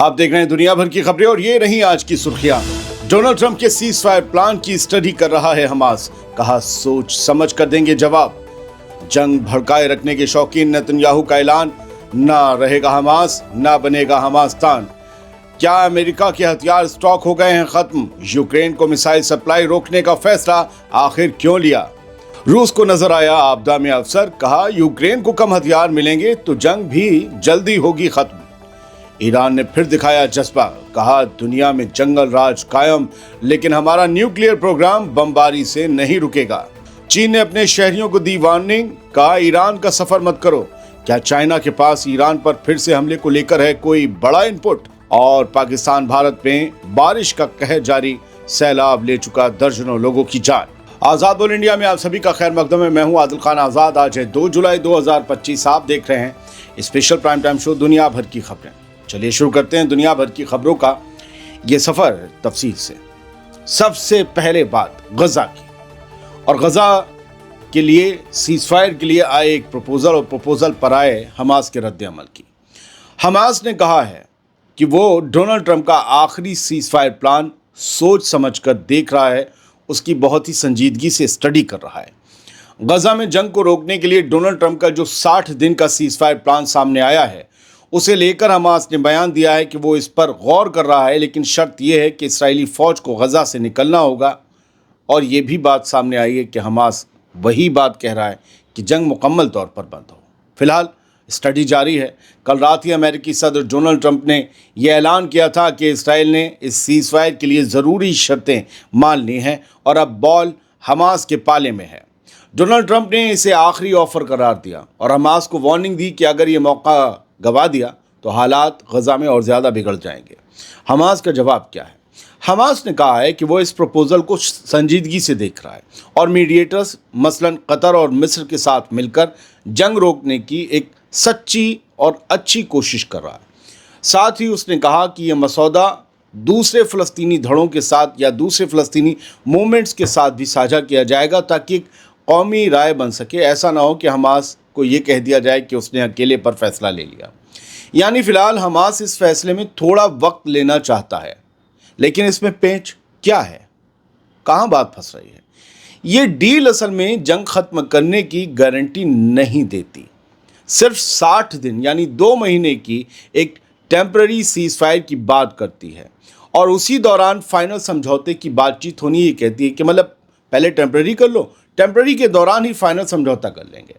आप देख रहे हैं दुनिया भर की खबरें और ये रही आज की सुर्खियां। डोनाल्ड ट्रंप के सीज फायर प्लान की स्टडी कर रहा है हमास, कहा सोच समझ कर देंगे जवाब। जंग भड़काए रखने के शौकीन नेतन्याहू का ऐलान, ना रहेगा हमास ना बनेगा हमास्तान। क्या अमेरिका के हथियार स्टॉक हो गए हैं खत्म? यूक्रेन को मिसाइल सप्लाई रोकने का फैसला आखिर क्यों लिया? रूस को नजर आया आपदा में अवसर, कहा यूक्रेन को कम हथियार मिलेंगे तो जंग भी जल्दी होगी खत्म। ईरान ने फिर दिखाया जज्बा, कहा दुनिया में जंगल राज कायम, लेकिन हमारा न्यूक्लियर प्रोग्राम बमबारी से नहीं रुकेगा। चीन ने अपने शहरियों को दी वार्निंग, कहा ईरान का सफर मत करो। क्या चाइना के पास ईरान पर फिर से हमले को लेकर है कोई बड़ा इनपुट? और पाकिस्तान भारत में बारिश का कहर जारी, सैलाब ले चुका दर्जनों लोगों की जान। आजाद बोल इंडिया में आप सभी का खैर मकदम है। मैं हूं आदिल खान आजाद। आज है 2 जुलाई 2025। आप देख रहे हैं स्पेशल प्राइम टाइम शो दुनिया भर की खबरें। चलिए शुरू करते हैं दुनिया भर की खबरों का ये सफर तफसील से। सबसे पहले बात गजा की, और गजा के लिए सीजफायर के लिए आए एक प्रपोजल, और प्रपोजल पर आए हमास के रद्द अमल की। हमास ने कहा है कि वो डोनाल्ड ट्रंप का आखिरी सीजफायर प्लान सोच समझकर देख रहा है, उसकी बहुत ही संजीदगी से स्टडी कर रहा है। गजा में जंग को रोकने के लिए डोनाल्ड ट्रंप का जो 60 दिन का सीजफायर प्लान सामने आया है, उसे लेकर हमास ने बयान दिया है कि वो इस पर गौर कर रहा है, लेकिन शर्त यह है कि इस्राएली फौज को गजा से निकलना होगा। और ये भी बात सामने आई है कि हमास वही बात कह रहा है कि जंग मुकम्मल तौर पर बंद हो। फिलहाल स्टडी जारी है। कल रात ही अमेरिकी सदर डोनाल्ड ट्रंप ने यह ऐलान किया था कि इसराइल ने इस सीजफायर के लिए ज़रूरी शर्तें मान ली हैं और अब बॉल हमास के पाले में है। डोनाल्ड ट्रंप ने इसे आखिरी ऑफर करार दिया और हमास को वार्निंग दी कि अगर ये मौका गवा दिया तो हालात गजा में और ज़्यादा बिगड़ जाएंगे। हमास का जवाब क्या है? हमास ने कहा है कि वो इस प्रपोजल को संजीदगी से देख रहा है और मीडिएटर्स मसलन कतर और मिस्र के साथ मिलकर जंग रोकने की एक सच्ची और अच्छी कोशिश कर रहा है। साथ ही उसने कहा कि यह मसौदा दूसरे फ़लस्तीनी धड़ों के साथ या दूसरे फ़लस्तीनी मूवमेंट्स के साथ भी साझा किया जाएगा ताकि एक कौमी राय बन सके। ऐसा ना हो कि हमास को ये कह दिया जाए कि उसने अकेले पर फैसला ले लिया। यानी फ़िलहाल हमास इस फैसले में थोड़ा वक्त लेना चाहता है, लेकिन इसमें पेंच क्या है? कहाँ बात फंस रही है? ये डील असल में जंग ख़त्म करने की गारंटी नहीं देती, सिर्फ 60 दिन यानी 2 महीने की एक टेम्पररी सीजफायर की बात करती है और उसी दौरान फाइनल समझौते की बातचीत होनी। ये कहती है कि मतलब पहले टेम्पररी कर लो, टेम्पररी के दौरान ही फाइनल समझौता कर लेंगे।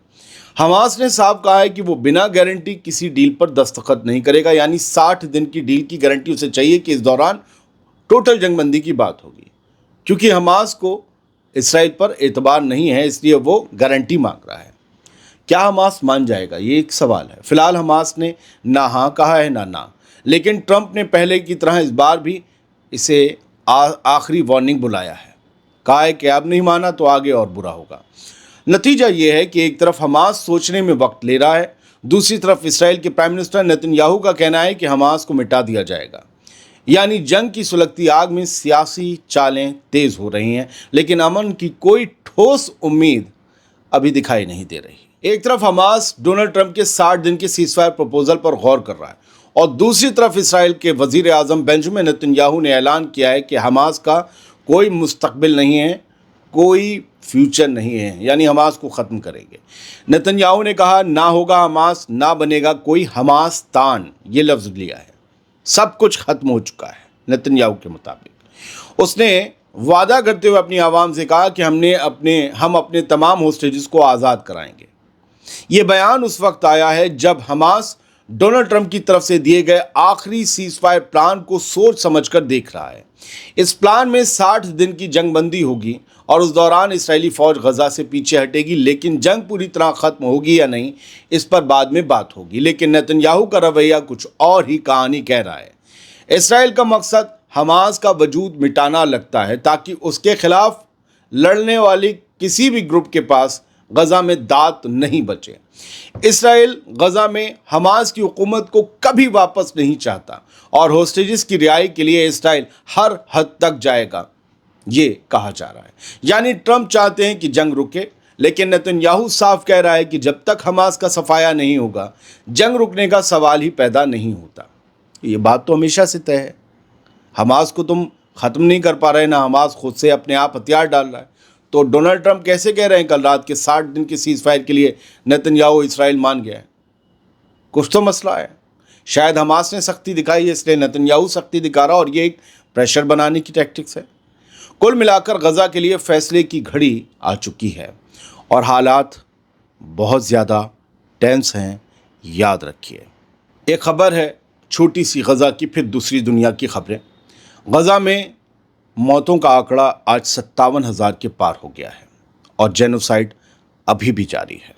हमास ने साफ कहा है कि वो बिना गारंटी किसी डील पर दस्तखत नहीं करेगा, यानी 60 दिन की डील की गारंटी उसे चाहिए कि इस दौरान टोटल जंगबंदी की बात होगी। क्योंकि हमास को इसराइल पर एतबार नहीं है, इसलिए वो गारंटी मांग रहा है। क्या हमास मान जाएगा? ये एक सवाल है। फिलहाल हमास ने ना हाँ कहा है ना, लेकिन ट्रंप ने पहले की तरह इस बार भी इसे आखिरी वार्निंग बुलाया है। कहा है कि अब नहीं माना तो आगे और बुरा होगा। नतीजा ये है कि एक तरफ हमास सोचने में वक्त ले रहा है, दूसरी तरफ इसराइल के प्राइम मिनिस्टर नेतन्याहू का कहना है कि हमास को मिटा दिया जाएगा। यानी जंग की सुलगती आग में सियासी चालें तेज हो रही हैं, लेकिन अमन की कोई ठोस उम्मीद अभी दिखाई नहीं दे रही। एक तरफ हमास डोनाल्ड ट्रंप के 60 दिन के सीजफायर प्रपोजल पर गौर कर रहा है और दूसरी तरफ इसराइल के वजीर आज़म बेंजामिन नेतन्याहू ने ऐलान किया है कि हमास का कोई मुस्तकबिल नहीं है, कोई फ्यूचर नहीं है, यानी हमास को ख़त्म करेंगे। नेतन्याहू ने कहा ना होगा हमास ना बनेगा कोई हमास्तान, ये लफ्ज़ लिया है। सब कुछ ख़त्म हो चुका है नेतन्याहू के मुताबिक। उसने वादा करते हुए अपनी आवाम से कहा कि हम अपने तमाम होस्टेजेस को आज़ाद कराएंगे। ये बयान उस वक्त आया है जब हमास डोनाल्ड ट्रंप की तरफ से दिए गए आखिरी सीजफायर प्लान को सोच समझकर देख रहा है। इस प्लान में 60 दिन की जंगबंदी होगी और उस दौरान इसराइली फ़ौज गजा से पीछे हटेगी, लेकिन जंग पूरी तरह ख़त्म होगी या नहीं इस पर बाद में बात होगी। लेकिन नेतन्याहू का रवैया कुछ और ही कहानी कह रहा है। इसराइल का मकसद हमास का वजूद मिटाना लगता है ताकि उसके खिलाफ लड़ने वाली किसी भी ग्रुप के पास गजा में दांत नहीं बचे। इसराइल गजा में हमास की हुकूमत को कभी वापस नहीं चाहता और होस्टेजेस की रिहाई के लिए इसराइल हर हद तक जाएगा, ये कहा जा रहा है। यानी ट्रंप चाहते हैं कि जंग रुके, लेकिन नेतन्याहू साफ कह रहा है कि जब तक हमास का सफाया नहीं होगा जंग रुकने का सवाल ही पैदा नहीं होता। ये बात तो हमेशा से तय है। हमास को तुम ख़त्म नहीं कर पा रहे, ना हमास खुद से अपने आप हथियार डाल रहा है। तो डोनाल्ड ट्रंप कैसे कह रहे हैं कल रात के 60 दिन के सीज़ फायर के लिए नेतन्याहू इसराइल मान गया है? कुछ तो मसला है। शायद हमास ने सख्ती दिखाई है, इसलिए नेतन्याहू सख्ती दिखा रहा, और ये एक प्रेशर बनाने की टैक्टिक्स है। कुल मिलाकर गज़ा के लिए फैसले की घड़ी आ चुकी है और हालात बहुत ज़्यादा टेंस हैं, याद रखिए। एक खबर है छोटी सी गज़ा की, फिर दूसरी दुनिया की खबरें। गज़ा में मौतों का आंकड़ा आज 57,000 के पार हो गया है और जेनोसाइड अभी भी जारी है।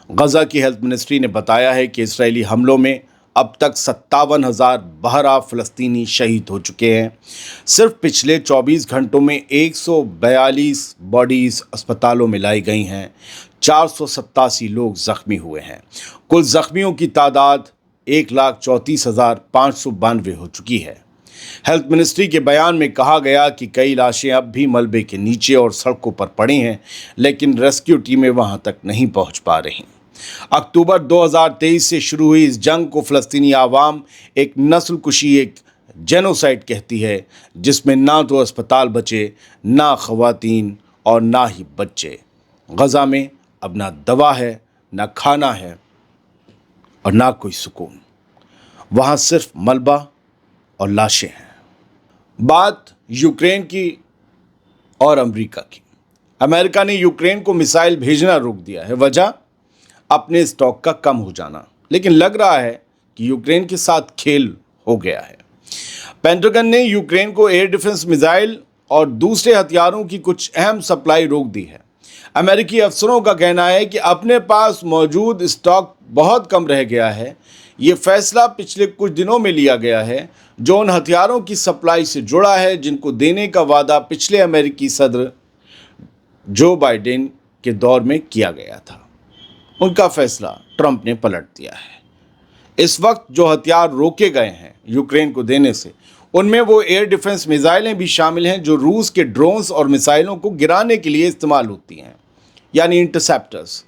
गज़ा की हेल्थ मिनिस्ट्री ने बताया है कि इजरायली हमलों में अब तक 57,012 फ़लस्तीनी शहीद हो चुके हैं। सिर्फ पिछले 24 घंटों में 142 बॉडीज़ अस्पतालों में लाई गई हैं। 487 लोग ज़ख्मी हुए हैं। कुल ज़ख्मियों की तादाद 1,34,592 हो चुकी है। हेल्थ मिनिस्ट्री के बयान में कहा गया कि कई लाशें अब भी मलबे के नीचे और सड़कों पर पड़ी हैं, लेकिन रेस्क्यू टीमें वहां तक नहीं पहुंच पा रहीं। अक्टूबर 2023 से शुरू हुई इस जंग को फ़लस्तीनी आवाम एक नस्ल कुशी, एक जेनोसाइड कहती है, जिसमें ना तो अस्पताल बचे, ना ख़वातीन और ना ही बच्चे। गज़ा में अब ना दवा है, ना खाना है और ना कोई सुकून। वहाँ सिर्फ मलबा और लाशें हैं। बात यूक्रेन की और अमेरिका की। अमेरिका ने यूक्रेन को मिसाइल भेजना रोक दिया है, वजह अपने स्टॉक का कम हो जाना। लेकिन लग रहा है कि यूक्रेन के साथ खेल हो गया है। पेंटागन ने यूक्रेन को एयर डिफेंस मिसाइल और दूसरे हथियारों की कुछ अहम सप्लाई रोक दी है। अमेरिकी अफसरों का कहना है कि अपने पास मौजूद स्टॉक बहुत कम रह गया है। ये फैसला पिछले कुछ दिनों में लिया गया है, जो उन हथियारों की सप्लाई से जुड़ा है जिनको देने का वादा पिछले अमेरिकी सदर जो बाइडेन के दौर में किया गया था। उनका फैसला ट्रंप ने पलट दिया है। इस वक्त जो हथियार रोके गए हैं यूक्रेन को देने से, उनमें वो एयर डिफेंस मिसाइलें भी शामिल हैं जो रूस के ड्रोन्स और मिसाइलों को गिराने के लिए इस्तेमाल होती हैं, यानी इंटरसेप्टर्स।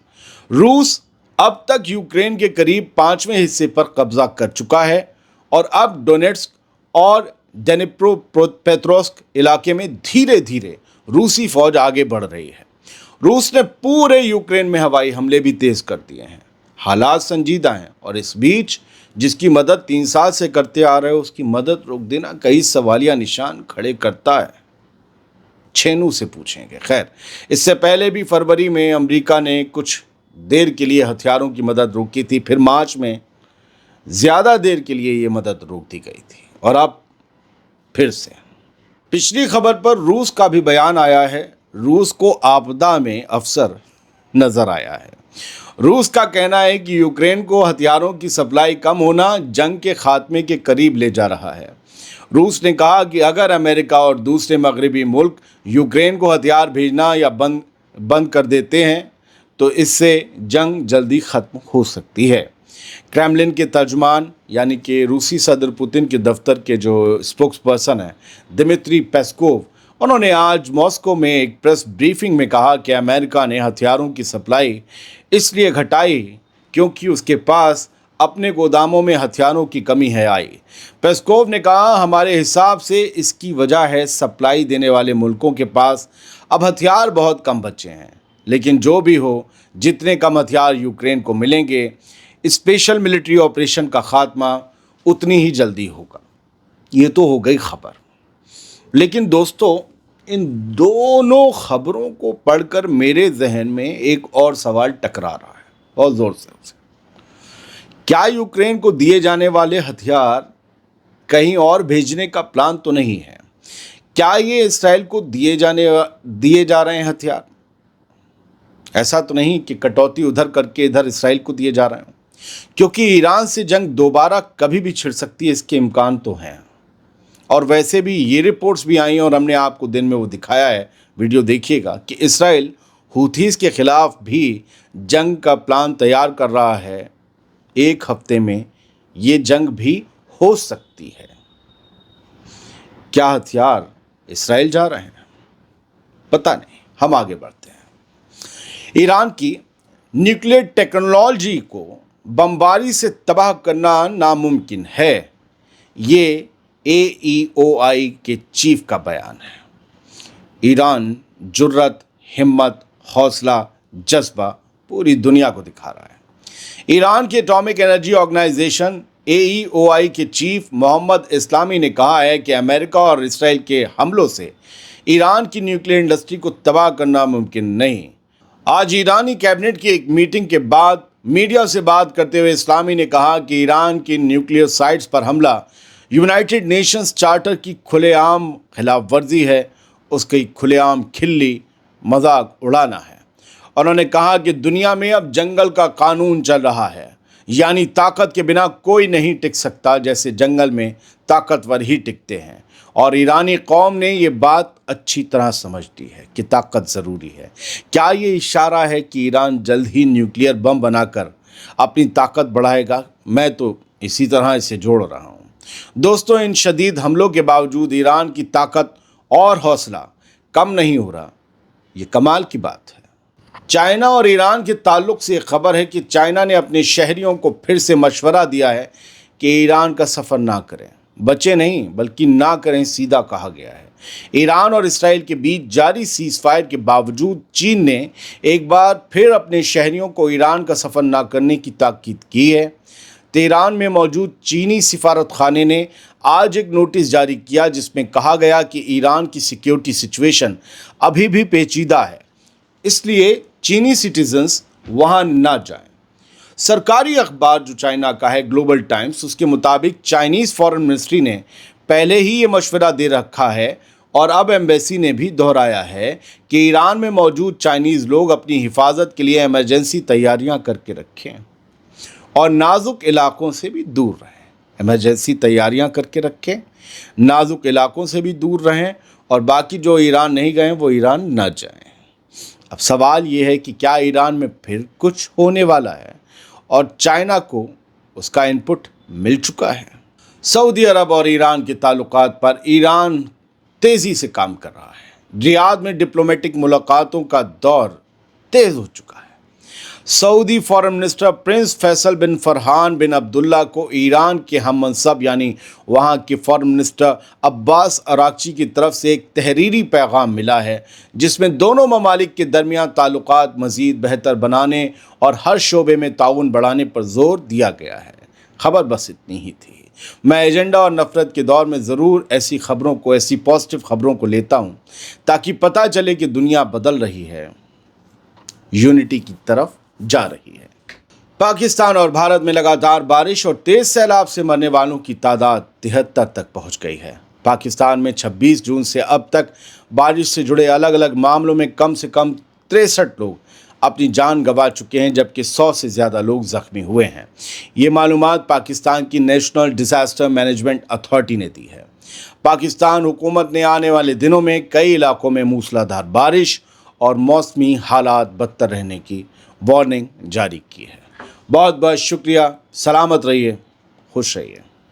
रूस अब तक यूक्रेन के करीब 5वें हिस्से पर कब्जा कर चुका है और अब डोनेट्स्क और डेनिप्रोपेट्रोव्स्क इलाके में धीरे धीरे रूसी फौज आगे बढ़ रही है। रूस ने पूरे यूक्रेन में हवाई हमले भी तेज कर दिए हैं। हालात संजीदा हैं और इस बीच जिसकी मदद 3 साल से करते आ रहे हो, उसकी मदद रोक देना कई सवालिया निशान खड़े करता है। छेनू से पूछेंगे। खैर, इससे पहले भी फरवरी में अमेरिका ने कुछ देर के लिए हथियारों की मदद रोकी थी, फिर मार्च में ज़्यादा देर के लिए ये मदद रोक दी गई थी और अब फिर से। पिछली खबर पर रूस का भी बयान आया है। रूस को आपदा में अवसर नजर आया है। रूस का कहना है कि यूक्रेन को हथियारों की सप्लाई कम होना जंग के खात्मे के करीब ले जा रहा है। रूस ने कहा कि अगर अमेरिका और दूसरे मगरबी मुल्क यूक्रेन को हथियार भेजना या बंद कर देते हैं तो इससे जंग जल्दी ख़त्म हो सकती है। क्रेमलिन के तर्जुमान यानी कि रूसी सदर पुतिन के दफ्तर के जो स्पोक्स पर्सन हैं दिमित्री पेस्कोव, उन्होंने आज मॉस्को में एक प्रेस ब्रीफिंग में कहा कि अमेरिका ने हथियारों की सप्लाई इसलिए घटाई क्योंकि उसके पास अपने गोदामों में हथियारों की कमी है आई। पेस्कोव ने कहा, हमारे हिसाब से इसकी वजह है सप्लाई देने वाले मुल्कों के पास अब हथियार बहुत कम बचे हैं। लेकिन जो भी हो, जितने कम हथियार यूक्रेन को मिलेंगे, स्पेशल मिलिट्री ऑपरेशन का खात्मा उतनी ही जल्दी होगा। ये तो हो गई खबर। लेकिन दोस्तों, इन दोनों खबरों को पढ़कर मेरे जहन में एक और सवाल टकरा रहा है बहुत ज़ोर से। क्या यूक्रेन को दिए जाने वाले हथियार कहीं और भेजने का प्लान तो नहीं है? क्या ये इसराइल को दिए जा रहे हैं हथियार? ऐसा तो नहीं कि कटौती उधर करके इधर इसराइल को दिए जा रहे हैं, क्योंकि ईरान से जंग दोबारा कभी भी छिड़ सकती है, इसके इम्कान तो हैं। और वैसे भी ये रिपोर्ट्स भी आई और हमने आपको दिन में वो दिखाया है, वीडियो देखिएगा, कि इसराइल हूथीज़ के ख़िलाफ़ भी जंग का प्लान तैयार कर रहा है। 1 हफ्ते में ये जंग भी हो सकती है। क्या हथियार इसराइल जा रहे हैं? पता नहीं, हम आगे बढ़ते हैं। ईरान की न्यूक्लियर टेक्नोलॉजी को बमबारी से तबाह करना नामुमकिन है, ये AEOI के चीफ का बयान है। ईरान जुर्रत, हिम्मत, हौसला, जज्बा पूरी दुनिया को दिखा रहा है। ईरान के एटॉमिक एनर्जी ऑर्गेनाइजेशन AEOI के चीफ मोहम्मद इस्लामी ने कहा है कि अमेरिका और इसराइल के हमलों से ईरान की न्यूक्लियर इंडस्ट्री को तबाह करना मुमकिन नहीं। आज ईरानी कैबिनेट की एक मीटिंग के बाद मीडिया से बात करते हुए इस्लामी ने कहा कि ईरान की न्यूक्लियर साइट्स पर हमला यूनाइटेड नेशंस चार्टर की खुलेआम खिलाफ वर्जी है, उसकी खुलेआम खिल्ली मजाक उड़ाना है। उन्होंने कहा कि दुनिया में अब जंगल का कानून चल रहा है, यानी ताकत के बिना कोई नहीं टिक सकता, जैसे जंगल में ताकतवर ही टिकते हैं। और ईरानी कौम ने ये बात अच्छी तरह समझती है कि ताकत ज़रूरी है। क्या ये इशारा है कि ईरान जल्द ही न्यूक्लियर बम बनाकर अपनी ताकत बढ़ाएगा? मैं तो इसी तरह इसे जोड़ रहा हूँ। दोस्तों, इन शदीद हमलों के बावजूद ईरान की ताकत और हौसला कम नहीं हो रहा। ये कमाल की बात है। चाइना और ईरान के ताल्लुक़ से खबर है कि चाइना ने अपने शहरियों को फिर से मशवरा दिया है कि ईरान का सफ़र ना करें। बचे नहीं बल्कि ना करें, सीधा कहा गया है। ईरान और इसराइल के बीच जारी सीज़ फायर के बावजूद चीन ने एक बार फिर अपने शहरियों को ईरान का सफ़र ना करने की ताकीद की है। तेहरान में मौजूद चीनी सिफारत खाने ने आज एक नोटिस जारी किया जिसमें कहा गया कि ईरान की सिक्योरिटी सिचुएशन अभी भी पेचीदा है, इसलिए चीनी सिटीजन्स वहां ना जाएं। सरकारी अखबार जो चाइना का है, ग्लोबल टाइम्स, उसके मुताबिक चाइनीज़ फॉरेन मिनिस्ट्री ने पहले ही ये मशवरा दे रखा है और अब एम्बेसी ने भी दोहराया है कि ईरान में मौजूद चाइनीज़ लोग अपनी हिफाजत के लिए इमरजेंसी तैयारियां करके रखें और नाजुक इलाकों से भी दूर रहें। इमरजेंसी तैयारियां करके रखें, नाजुक इलाकों से भी दूर रहें और बाकी जो ईरान नहीं गए वो ईरान ना जाएं। अब सवाल ये है कि क्या ईरान में फिर कुछ होने वाला है और चाइना को उसका इनपुट मिल चुका है। सऊदी अरब और ईरान के ताल्लुकात पर ईरान तेज़ी से काम कर रहा है। रियाद में डिप्लोमेटिक मुलाकातों का दौर तेज़ हो चुका है। Saudi foreign minister prince Faisal bin Farhan bin Abdullah को ईरान के हम मनसब यानी वहाँ के फॉरेन मिनिस्टर अब्बास अराक्ची की तरफ से एक तहरीरी पैगाम मिला है जिसमें दोनों ममालिक के दरमियान ताल्लुकात मज़ीद बेहतर बनाने और हर शोबे में ताउन बढ़ाने पर जोर दिया गया है। खबर बस इतनी ही थी। मैं एजेंडा और नफ़रत के दौर में ज़रूर ऐसी खबरों को, ऐसी पॉजिटिव खबरों को लेता हूँ ताकि पता चले कि दुनिया बदल रही है, यूनिटी की तरफ जा रही है। पाकिस्तान और भारत में लगातार बारिश और तेज सैलाब से मरने वालों की तादाद 73 तक पहुंच गई है। पाकिस्तान में 26 जून से अब तक बारिश से जुड़े अलग अलग मामलों में कम से कम 63 लोग अपनी जान गंवा चुके हैं, जबकि 100 से ज़्यादा लोग ज़ख्मी हुए हैं। ये मालूमात पाकिस्तान की नेशनल डिज़ास्टर मैनेजमेंट अथॉरिटी ने दी है। पाकिस्तान हुकूमत ने आने वाले दिनों में कई इलाकों में मूसलाधार बारिश और मौसमी हालात बदतर रहने की वार्निंग जारी की है। बहुत बहुत शुक्रिया। सलामत रहिए, खुश रहिए।